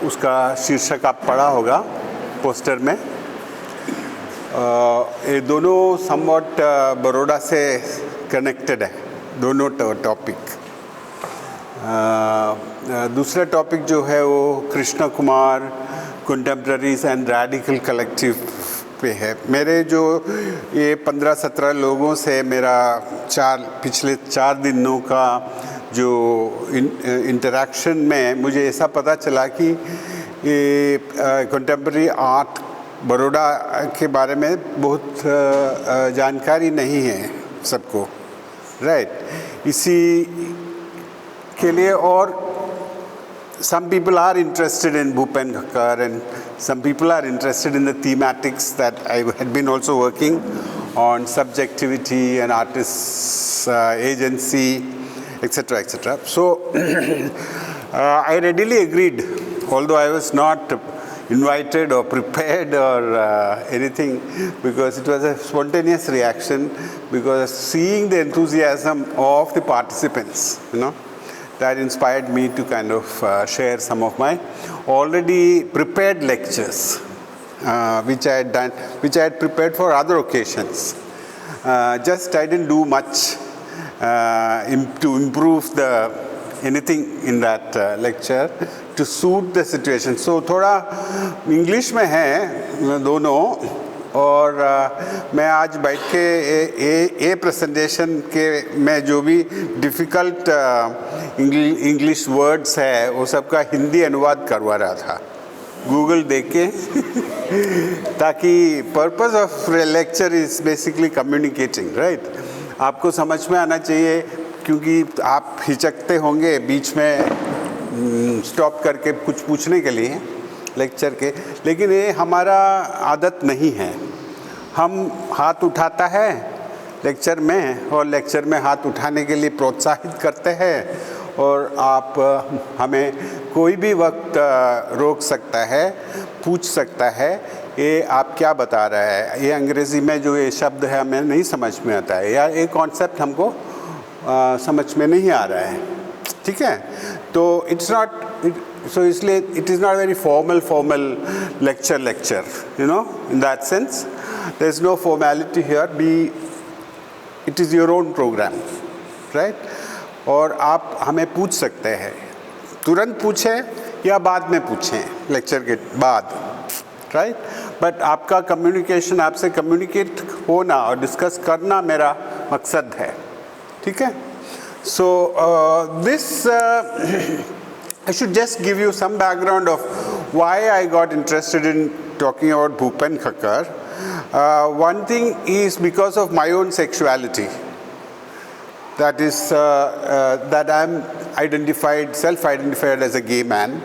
उसका शीर्षक आप पढ़ा होगा पोस्टर में। ये दोनों समवट बड़ौदा से कनेक्टेड है, दोनों टॉपिक। दूसरा टॉपिक जो है वो Krishna Kumar contemporaries and radical collective पे है। मेरे जो ये 15-17 लोगों से मेरा पिछले 4 दिनों का जो इंटरेक्शन में मुझे ऐसा पता चला कि ये कंटेम्प्रेरी आर्ट बड़ौदा के बारे में बहुत जानकारी नहीं है सबको, राइट। इसी के लिए और some people are interested in Bhupen Khakhar and some people are interested in the thematics that I had been also working on, subjectivity and artists' agency, etc., etc. So I readily agreed, although I was not invited or prepared or anything, because it was a spontaneous reaction, because seeing the enthusiasm of the participants, that inspired me to kind of share some of my already prepared lectures, which I had prepared for other occasions. Just I didn't do much to improve anything in that lecture to suit the situation. So थोड़ा English में है दोनों, और मैं आज बैठ के presentation के में जो भी डिफ़िकल्ट इंग्लिश वर्ड्स है वो सबका हिंदी अनुवाद करवा रहा था गूगल देख के ताकि purpose of lecture is basically communicating, right. आपको समझ में आना चाहिए, क्योंकि आप हिचकते होंगे बीच में स्टॉप करके कुछ पूछने के लिए लेक्चर के, लेकिन ये हमारा आदत नहीं है। हम हाथ उठाता है लेक्चर में और लेक्चर में हाथ उठाने के लिए प्रोत्साहित करते हैं, और आप हमें कोई भी वक्त रोक सकता है, पूछ सकता है ये आप क्या बता रहा है, ये अंग्रेज़ी में जो ये शब्द है हमें नहीं समझ में आता है, या ये कॉन्सेप्ट हमको समझ में नहीं आ रहा है, ठीक है। तो इट्स नॉट so इसलिए it is not very formal lecture, in that sense. There is no formality here. It is your own program, right? और आप हमें पूछ सकते हैं, तुरंत पूछें या बाद में पूछें लेक्चर के बाद, राइट। बट आपका कम्युनिकेशन, आपसे कम्युनिकेट होना और डिस्कस करना मेरा मकसद है, ठीक है। सो I should just give you some background of why I got interested in talking about Bhupen Khakhar. One thing is because of my own sexuality. That is, that I'm self-identified as a gay man.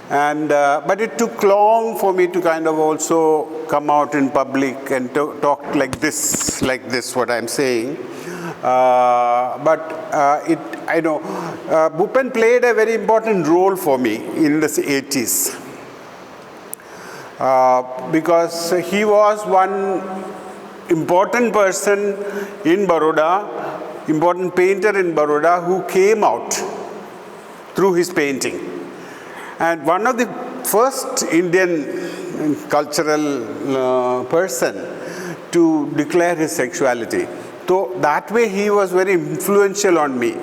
And, but it took long for me to kind of also come out in public and talk like this, what I'm saying. I know Bhupen played a very important role for me in the 80s because he was one important person in Baroda, important painter in Baroda who came out through his painting, and one of the first Indian cultural person to declare his sexuality. So that way he was very influential on me.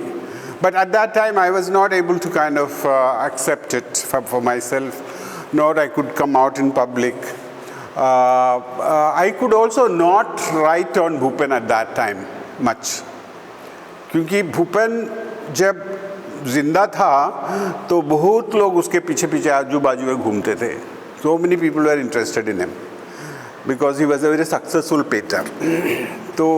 But at that time I was not able to kind of accept it for myself, nor I could come out in public. I could also not write on Bhupen at that time much. क्योंकि Bhupen जब जिंदा था तो बहुत लोग उसके पीछे आजू बाजू में घूमते थे. So many people were interested in him because he was a very successful painter. तो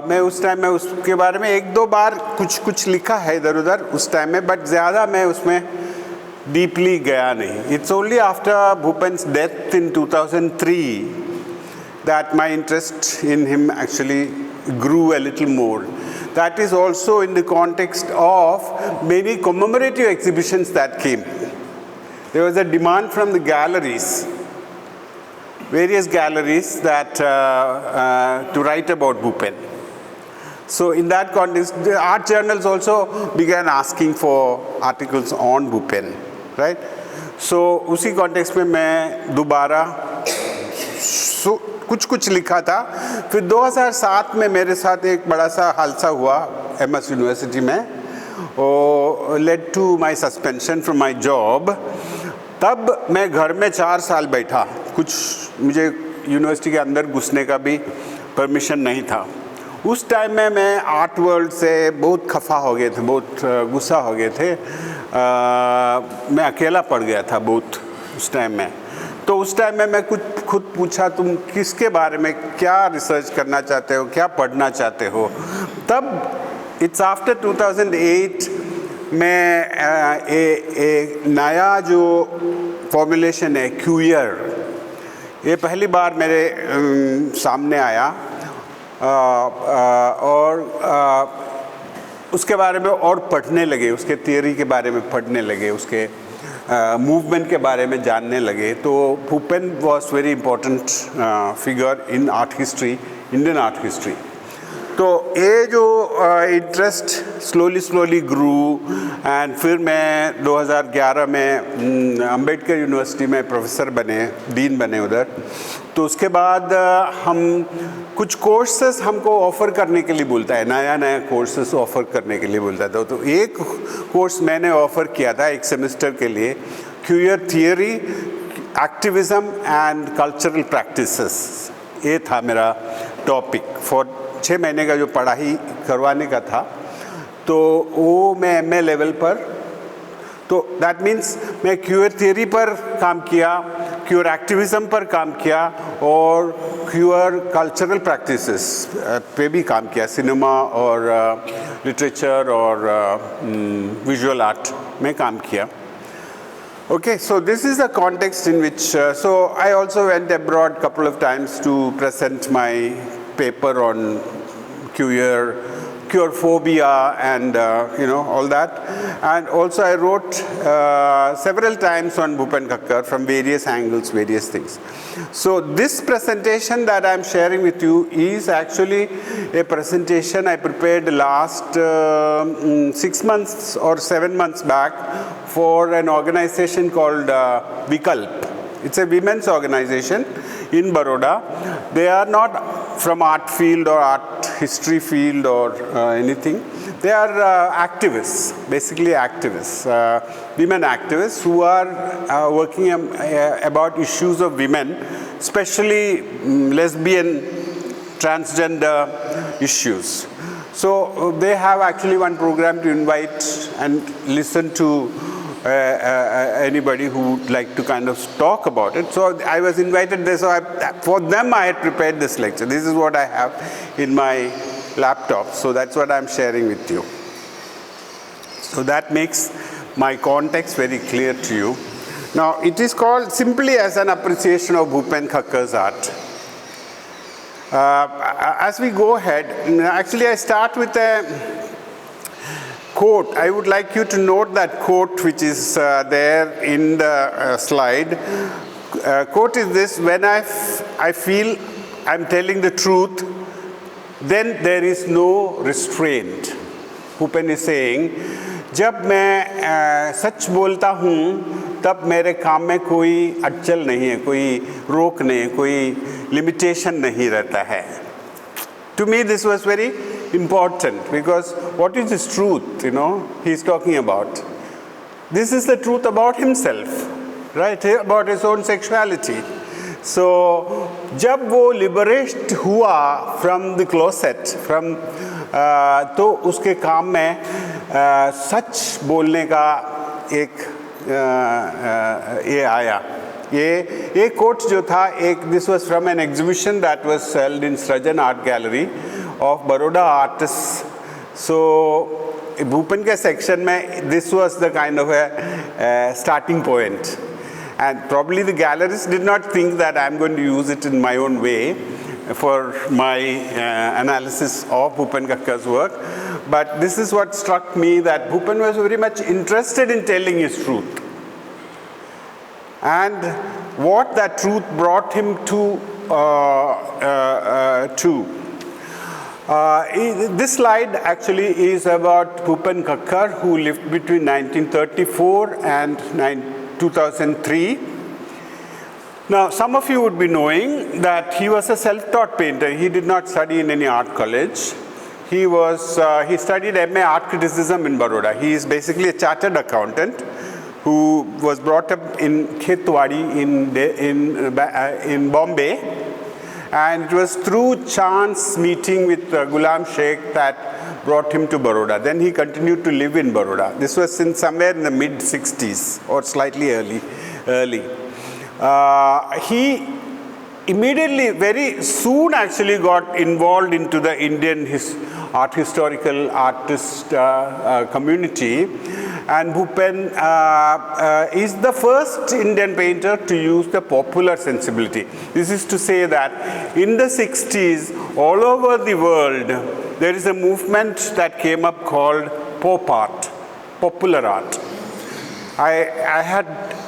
मैं उस टाइम में उसके बारे में 1-2 बार कुछ लिखा है इधर उधर उस टाइम में, बट ज़्यादा मैं उसमें डीपली गया नहीं. It's only after Bhupen's death in 2003 that my interest in him actually grew a little more. That is also in the context of many commemorative exhibitions that came. There was a demand from the galleries, various galleries, that to write about Bhupen. So in that context, the art journals also began asking for articles on Bhupen, right. So उसी context में मैं दोबारा कुछ लिखा था. फिर 2007 में मेरे साथ एक बड़ा सा हादसा हुआ एमएस यूनिवर्सिटी में, और led to my suspension from my job. तब मैं घर में 4 साल बैठा. कुछ मुझे यूनिवर्सिटी के अंदर घुसने का भी परमिशन नहीं था. उस टाइम में मैं आर्ट वर्ल्ड से बहुत खफा हो गए थे, बहुत गुस्सा हो गए थे. मैं अकेला पड़ गया था बहुत उस टाइम में. तो उस टाइम में मैं कुछ खुद पूछा, तुम किसके बारे में क्या रिसर्च करना चाहते हो, क्या पढ़ना चाहते हो. तब इट्स आफ्टर 2008 में एक नया जो फॉर्मुलेशन है क्यूयर, ये पहली बार मेरे सामने आया. और उसके बारे में और पढ़ने लगे, उसके थियरी के बारे में पढ़ने लगे, उसके मूवमेंट के बारे में जानने लगे. तो Bhupen was very important figure in art history, Indian art history. तो ये जो इंटरेस्ट स्लोली ग्रू. एंड फिर मैं 2011 में अंबेडकर यूनिवर्सिटी में प्रोफेसर बने, डीन बने उधर. तो उसके बाद हम कुछ कोर्सेस हमको ऑफ़र करने के लिए बोलता है, नया कोर्सेस ऑफ़र करने के लिए बोलता था. तो एक कोर्स मैंने ऑफ़र किया था एक सेमेस्टर के लिए, queer theory, activism and cultural practices. ये था मेरा टॉपिक फॉर 6 महीने का जो पढ़ाई करवाने का था. तो वो मैं एमए लेवल पर, तो दैट मीन्स मैं क्यूअर थियरी पर काम किया, क्यूअर एक्टिविज़म पर काम किया, और क्यूअर कल्चरल प्रैक्टिसेस पे भी काम किया, सिनेमा और लिटरेचर और विजुअल आर्ट में काम किया. Okay, so this is the context in which, so I also went abroad couple of times to present my paper on queer phobia and all that. And also I wrote several times on Bhupen Khakhar from various angles, various things. So this presentation that I'm sharing with you is actually a presentation I prepared last 6 months or 7 months back for an organization called Vikalp. It's a women's organization in Baroda. They are not from art field or art history field or anything. They are activists, basically activists, women activists who are working about issues of women, especially lesbian, transgender issues. So they have actually one program to invite and listen to anybody who would like to kind of talk about it. So I was invited there, so for them I had prepared this lecture. This is what I have in my laptop, so that's what I'm sharing with you. So that makes my context very clear to you. Now it is called simply as an appreciation of Bhupen Khakkar's art. As we go ahead, actually I start with a quote. I would like you to note that quote which is there in the slide. Quote is this: when I feel I'm telling the truth, then there is no restraint. Bhupen is saying, जब मैं सच बोलता हूँ तब मेरे काम में कोई अड़चन नहीं है, कोई रोक नहीं है, कोई लिमिटेशन नहीं रहता है. To me this was very important, because what is this truth, he is talking about? This is the truth about himself, right? About his own sexuality. So जब वो liberate हुआ from the closet, तो उसके काम में सच बोलने का एक ये आया. ये कोट जो था, this was from an exhibition that was held in Srajan Art Gallery of Baroda artists. So Bhupen के section में this was the kind of a starting point, and probably the galleries did not think that I'm going to use it in my own way for my analysis of Bhupen Khakkar's work. But this is what struck me, that Bhupen was very much interested in telling his truth, and what that truth brought him to. This slide actually is about Bhupen Khakhar, who lived between 1934 and 2003. Now, some of you would be knowing that he was a self-taught painter. He did not study in any art college. He studied MA Art Criticism in Baroda. He is basically a chartered accountant who was brought up in Khetwadi in Bombay. And it was through chance meeting with Ghulam Sheikh that brought him to Baroda. Then he continued to live in Baroda. This was somewhere in the mid-60s or slightly early. He immediately, very soon actually got involved into the Indian art historical artist community. And Bhupen is the first Indian painter to use the popular sensibility. This is to say that in the 60s, all over the world, there is a movement that came up called pop art, popular art. I had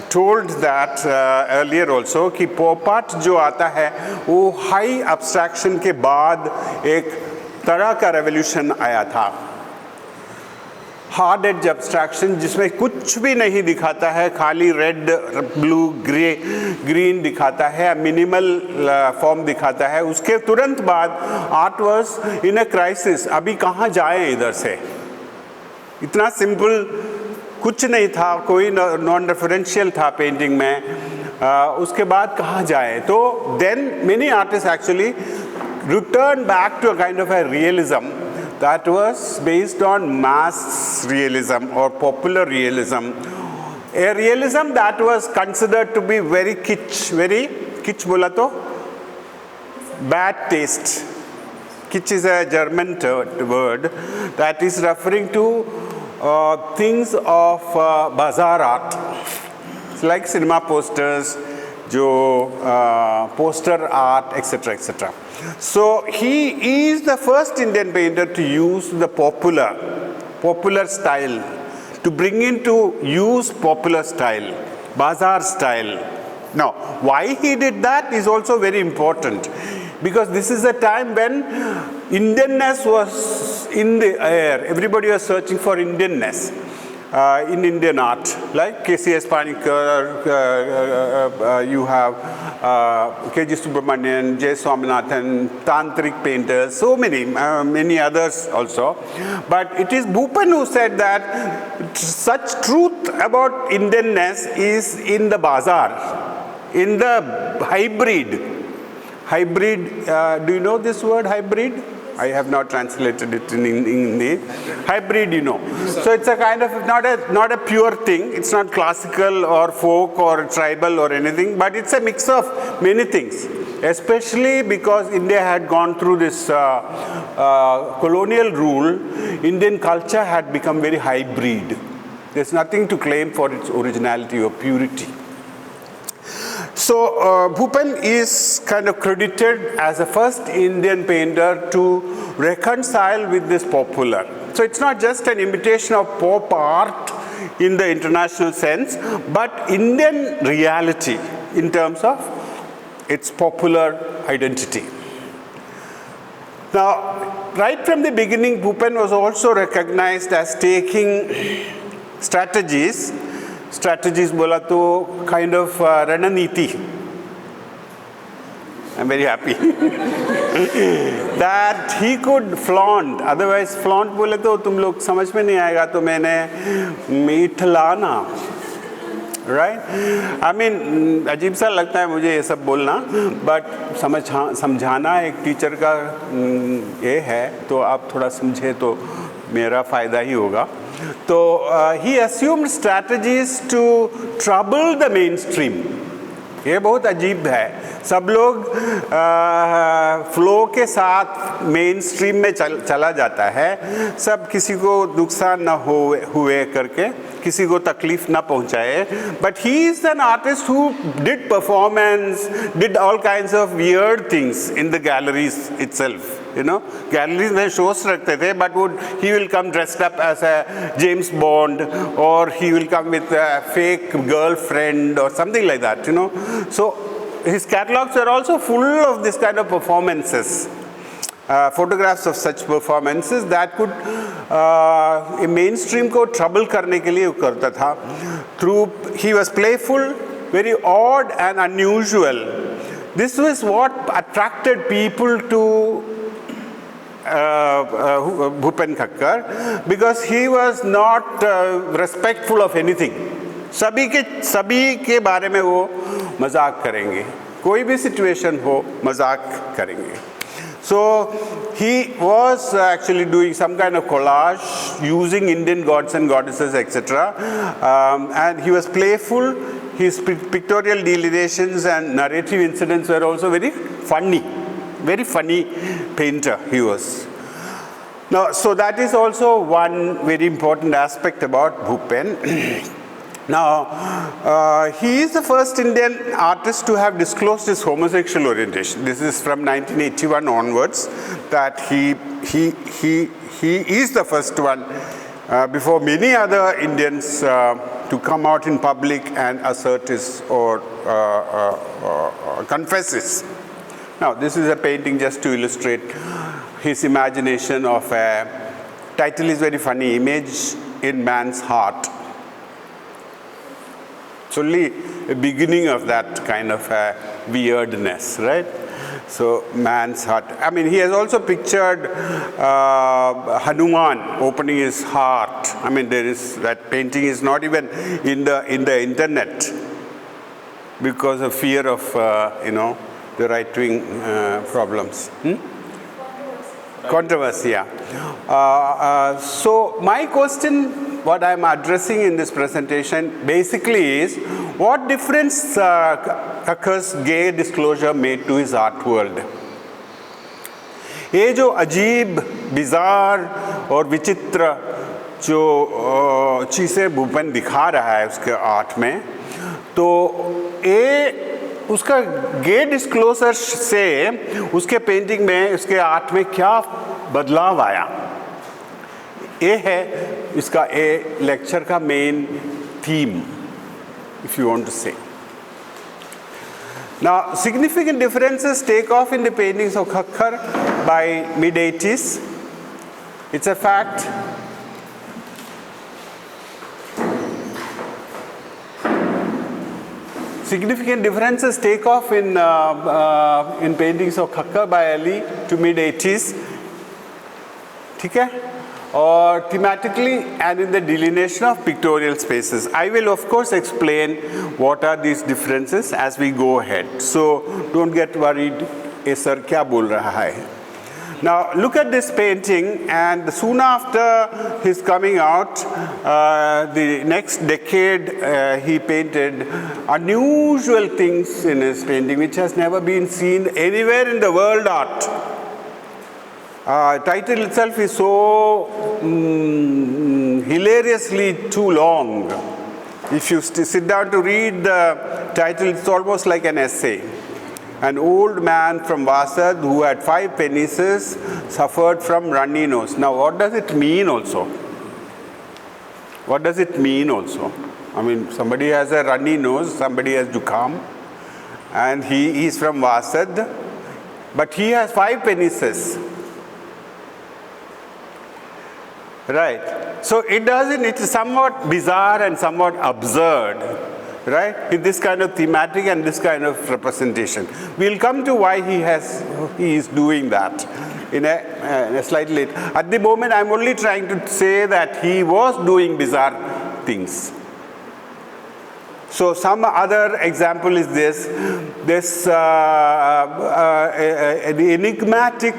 told that earlier also कि pop art जो आता है वो high abstraction के बाद एक तरह का revolution आया था. हार्ड एज एब्स्ट्रैक्शन जिसमें कुछ भी नहीं दिखाता है, खाली रेड, ब्लू, ग्रीन दिखाता है, मिनिमल फॉर्म दिखाता है. उसके तुरंत बाद art was in a crisis. अभी कहाँ जाए इधर से? इतना सिंपल कुछ नहीं था, कोई नॉन रेफरेंशियल था पेंटिंग में. उसके बाद कहाँ जाए? तो then many artist actually return back to a kind of a realism that was based on mass realism or popular realism. A realism that was considered to be very kitsch bola to bad taste. Kitsch is a German word that is referring to things of bazaar art. It's like cinema posters, poster art, etc., etc. So he is the first Indian painter to use the popular style, to bring into use popular style, bazaar style. Now, why he did that is also very important, because this is a time when Indianness was in the air. Everybody was searching for Indianness. In Indian art, like K Panikkar, you have K.G. Subramanian, J. Swaminathan, Tantric painters, so many others also. But it is Bhupen who said that such truth about Indianness is in the bazaar, in the hybrid. Do you know this word, hybrid? I have not translated it in Hindi. Hybrid, you know. So it's a kind of not a pure thing. It's not classical or folk or tribal or anything, but it's a mix of many things. Especially because India had gone through this colonial rule, Indian culture had become very hybrid. There's nothing to claim for its originality or purity. So Bhupen is kind of credited as the first Indian painter to reconcile with this popular. So it's not just an imitation of pop art in the international sense, but Indian reality in terms of its popular identity. Now, right from the beginning, Bhupen was also recognized as taking strategies bola to kind of rananiti. I'm very happy that he could flaunt. Otherwise, flaunt बोले तो तुम लोग समझ में नहीं आएगा. तो मैंने मीठलाना, right? I mean, अजीब सा लगता है मुझे ये सब बोलना, but समझाना एक टीचर का ये है, तो आप थोड़ा समझे तो मेरा फायदा ही होगा. तो he assumed strategies to trouble the mainstream. ये बहुत अजीब है. सब लोग फ्लो के साथ मेन स्ट्रीम में चला जाता है. सब किसी को नुकसान ना हुए करके, किसी को तकलीफ ना पहुंचाए. But he is an artist who did performance, did all kinds of weird things in the galleries itself. You know, galleries में shows रखते थे, but he will come dressed up as a James Bond, or he will come with a fake girlfriend or something like that, you know. So his catalogs are also full of this kind of performances. photographs of such performances that could mainstream को trouble करने के लिए करता था. He was playful, very odd and unusual. This was what attracted people to Bhupen Khakhar, because he was not respectful of anything. सभी के बारे में वो मजाक करेंगे, कोई भी situation हो मजाक करेंगे. So he was actually doing some kind of collage using Indian gods and goddesses, etc. And he was playful. His pictorial delineations and narrative incidents were also very funny painter he was. Now, so that is also one very important aspect about Bhupen. Now, he is the first Indian artist to have disclosed his homosexual orientation. This is from 1981 onwards that he is the first one before many other Indians to come out in public and assert his or confess his. Now, this is a painting just to illustrate his imagination of a title is very funny, Image in Man's Heart. It's only a beginning of that kind of weirdness, right? So, man's heart. I mean, he has also pictured Hanuman opening his heart. I mean, there is that painting is not even in the internet because of fear of the right-wing problems. Controversy, yeah. So my question, what I'm addressing in this presentation basically is, what difference Khakhar's gay disclosure made to his art world? ये जो अजीब, bizarre और विचित्र जो चीज़ें भूपेन दिखा रहा है उसके आर्ट में, तो ये उसका गे डिस्क्लोजर से उसके पेंटिंग में, उसके आर्ट में क्या बदलाव आया, ये है इसका ए लेक्चर का main theme, if you want to say. Now, significant differences take off in the paintings of Khakhar by mid-80s. It's a fact. Significant differences take off in paintings of Khakhar by early to mid-80s. ठीक है? Or thematically and in the delineation of pictorial spaces. I will of course explain what are these differences as we go ahead. So don't get worried, ये sir क्या बोल रहा है. Now look at this painting, and soon after his coming out, the next decade he painted unusual things in his painting which has never been seen anywhere in the world art. Title itself is so hilariously too long. If you sit down to read the title, it's almost like an essay. An old man from Vasad who had 5 penises suffered from runny nose. Now, what does it mean also? What does it mean also? I mean, somebody has a runny nose, somebody has Jukham, and he is from Vasad, but he has 5 penises. Right. So it's somewhat bizarre and somewhat absurd, right, in this kind of thematic and this kind of representation. We'll come to why he is doing that in a slightly later. At the moment, I'm only trying to say that he was doing bizarre things. So some other example is the enigmatic,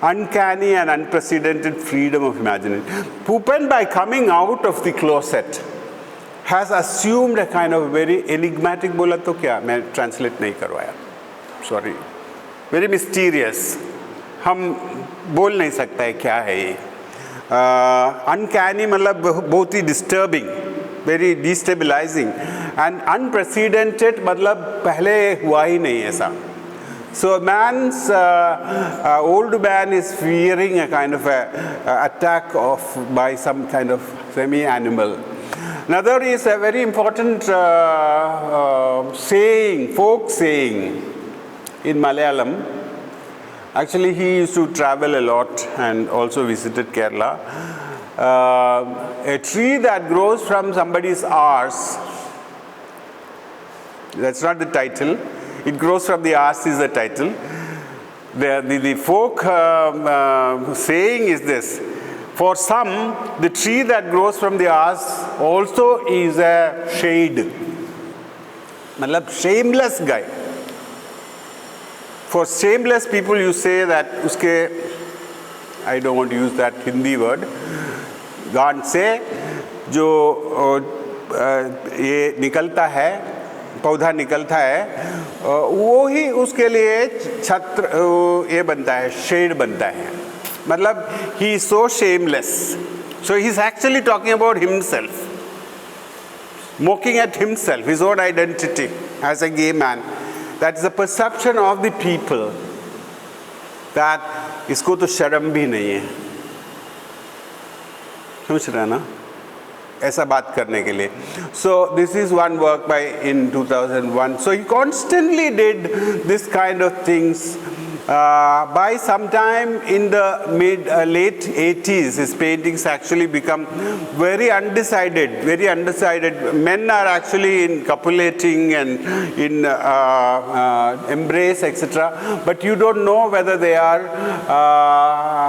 uncanny and unprecedented freedom of imagination. Bhupen, by coming out of the closet, has assumed a kind of very enigmatic, बोला तो क्या, मैं translate नहीं करवाया, sorry, very mysterious, हम बोल नहीं सकता है क्या है ये. Uncanny मतलब बहुत ही disturbing, very destabilizing, and unprecedented मतलब पहले हुआ ही नहीं ऐसा. So a man's old man is fearing a kind of attack by some kind of semi-animal. Another is a very important saying, folk saying in Malayalam. Actually, he used to travel a lot and also visited Kerala. A tree that grows from somebody's arse, that's not the title, it grows from the arse is the title. The folk saying is this: for some, the tree that grows from the arse also is a shade. Matlab shameless guy. For shameless people, you say that uske, I don't want to use that Hindi word, गांड से जो ये निकलता है, पौधा निकलता है, वो ही उसके लिए छत्र ये बनता है, शेड बनता है. मतलब he is so shameless. So he is actually talking about himself, mocking at himself, his own identity as a gay man. That is the perception of the people, that इसको तो शर्म भी नहीं है. समझ रहे ना ऐसा बात करने के लिए. So this is one work by in 2001. So he constantly did this kind of things. By sometime in the late 80s, his paintings actually become very undecided, very undecided. Men are actually in copulating and in embrace, etc. But you don't know whether they are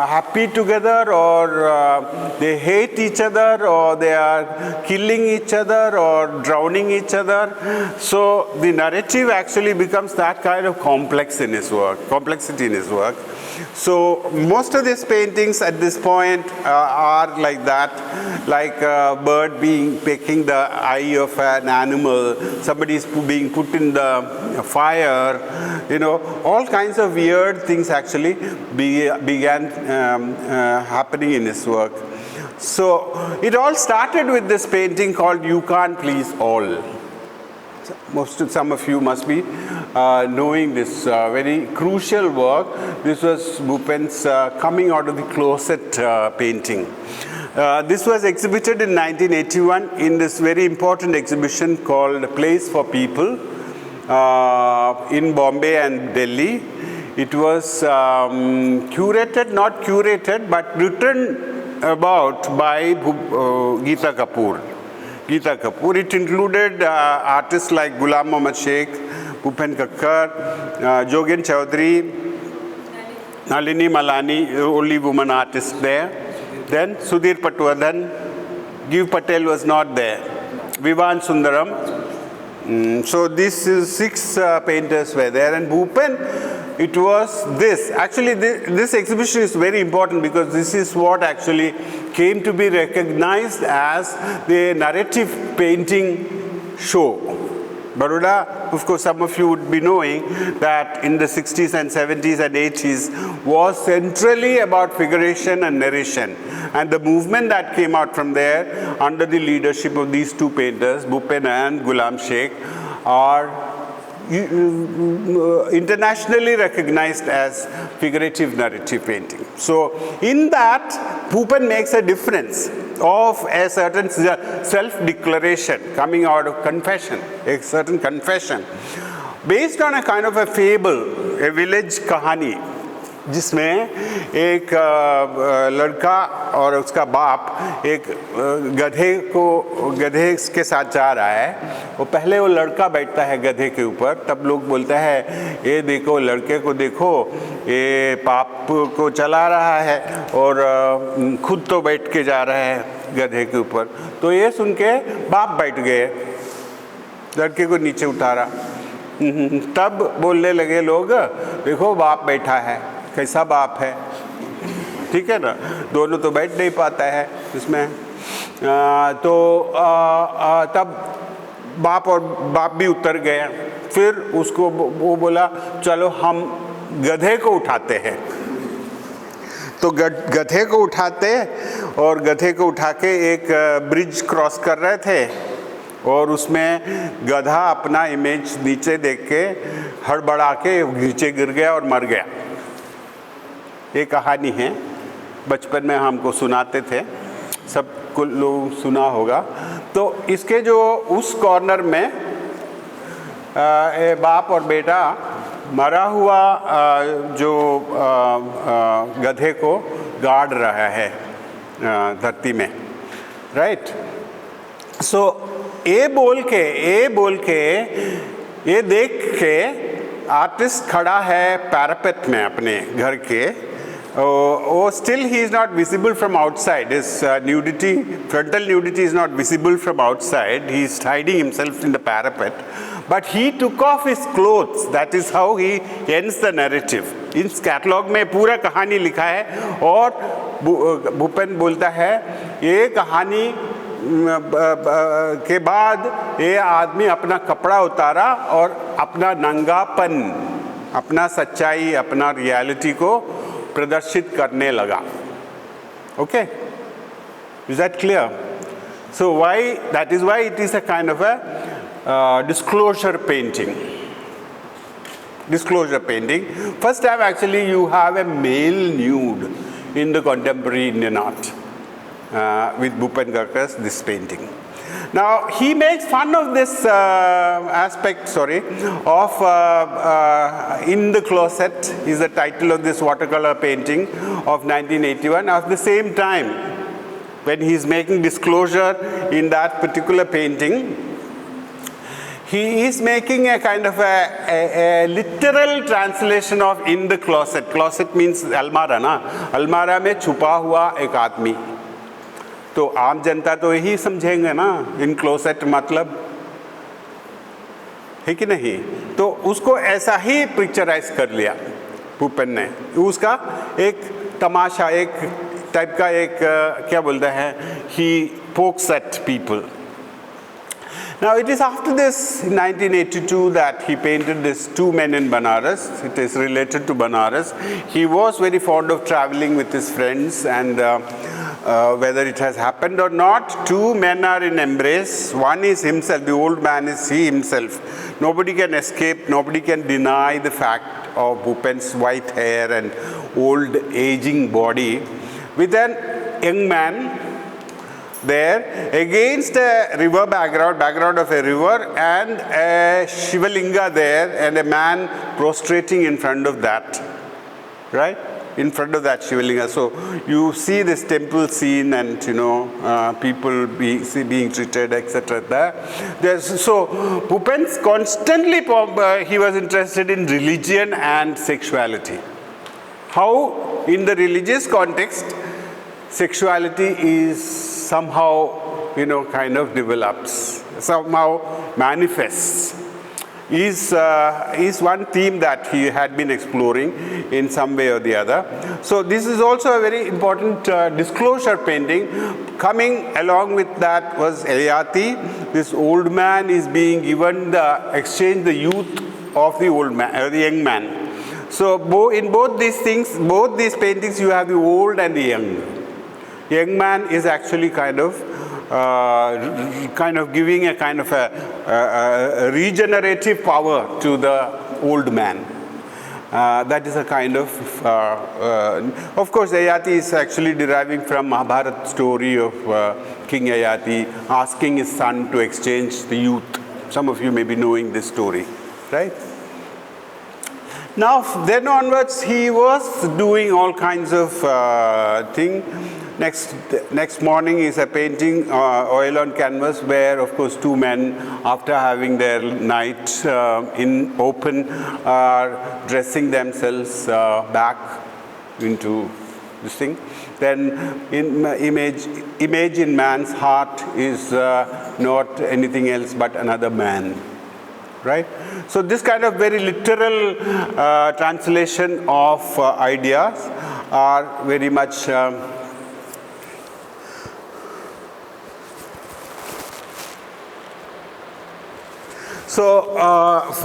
happy together or they hate each other or they are killing each other or drowning each other. So the narrative actually becomes that kind of complex in his work, complexity in his work. So most of these paintings at this point are like that, like a bird pecking the eye of an animal, somebody is being put in the fire, all kinds of weird things actually began happening in his work. So it all started with this painting called You Can't Please All. Some of you must be knowing this very crucial work. This was Bhupen's coming out of the closet painting. This was exhibited in 1981 in this very important exhibition called Place for People in Bombay and Delhi. It was curated, not curated, but written about by Geeta Kapoor. It included artists like Ghulam Mohammad Sheikh, Bhupen Khakhar, Jogen Chaudhary, Nalini Malani, only woman artist there. Then Sudhir Patwardhan, Giv Patel was not there. Vivan Sundaram. So these 6 painters were there, and Bhupen, it was this. Actually, this exhibition is very important because this is what actually came to be recognized as the narrative painting show. Baroda, of course, some of you would be knowing that in the 60s and 70s and 80s was centrally about figuration and narration. And the movement that came out from there under the leadership of these 2 painters, Bhupen and Ghulam Sheikh, are internationally recognized as figurative narrative painting. So in that, Bhupen makes a difference of a certain self-declaration coming out of confession, a certain confession, based on a kind of a fable, a village kahani, जिसमें एक लड़का और उसका बाप एक गधे के साथ जा रहा है. वो पहले वो लड़का बैठता है गधे के ऊपर, तब लोग बोलते हैं ये देखो लड़के को देखो, ये बाप को चला रहा है और खुद तो बैठ के जा रहा है गधे के ऊपर. तो ये सुन के बाप बैठ गए, लड़के को नीचे उतारा. तब बोलने लगे लोग, देखो बाप बैठा है, कैसा बाप है, ठीक है ना, दोनों तो बैठ नहीं पाता है इसमें. तब बाप भी उतर गया. फिर उसको वो बोला चलो हम गधे को उठाते हैं. तो गधे को उठाते और गधे को उठा के एक ब्रिज क्रॉस कर रहे थे और उसमें गधा अपना इमेज नीचे देख के हड़बड़ा के नीचे गिर गया और मर गया. ये कहानी है, बचपन में हमको सुनाते थे, सबको लोग सुना होगा. तो इसके जो उस कॉर्नर में बाप और बेटा मरा हुआ जो गधे को गाड़ रहा है धरती में, राइट। सो ये बोल के ये देख के आर्टिस्ट खड़ा है पैरापेट में अपने घर के, oh, still he is not visible from outside. His nudity, frontal nudity is not visible from outside. He is hiding himself in the parapet. But he took off his clothes. That is how he ends the narrative. इस catalogue में पूरा कहानी लिखा है और भूपेन बोलता है ये कहानी के बाद ये आदमी अपना कपड़ा उतारा और अपना नंगापन, अपना सच्चाई, अपना रियलिटी को प्रदर्शित करने लगा. Okay, is that clear? So that is why it is a kind of a disclosure painting. Disclosure painting. First time actually you have a male nude in the contemporary Indian art with Bhupen Khakhar, this painting. Now he makes fun of this aspect, of In the Closet is the title of this watercolor painting of 1981. At the same time, when he is making disclosure in that particular painting, he is making a kind of a literal translation of In the Closet. Closet means अलमारा ना, अलमारा में छुपा हुआ एक आदमी. तो आम जनता तो यही समझेंगे ना इन क्लोसेट मतलब, है कि नहीं. तो उसको ऐसा ही पिक्चराइज कर लिया भूपेन ने. उसका एक तमाशा, एक टाइप का एक क्या बोलते हैं, ही pokes at people. Now it is after this, in 1982, that he painted this Two Men in Banaras. It is related to Banaras. He was very fond of traveling with his friends, and whether it has happened or not, two men are in embrace. One is himself, the old man is he himself. Nobody can escape, nobody can deny the fact of Bhupen's white hair and old aging body, with an young man there against a river background of a river, and a Shivalinga there, and a man prostrating in front of that, right? In front of that Shivalinga. So you see this temple scene, and people being treated, etc. So Bhupen's constantly he was interested in religion and sexuality. How in the religious context sexuality is somehow kind of develops, somehow manifests, is one theme that he had been exploring in some way or the other. So this is also a very important disclosure painting. Coming along with that was Yayati. This old man is being given the youth of the old man, the young man. So in both these things, both these paintings, you have the old and the young. Young man is actually kind of giving a kind of a regenerative power to the old man. That is a kind of course, Yayati is actually deriving from Mahabharata story of King Yayati asking his son to exchange the youth. Some of you may be knowing this story, right? Now, then onwards, he was doing all kinds of things. Next morning is a painting, oil on canvas, where of course two men, after having their night in open, are dressing themselves back into this thing. Then image in man's heart is not anything else but another man, right? So this kind of very literal translation of ideas are very much so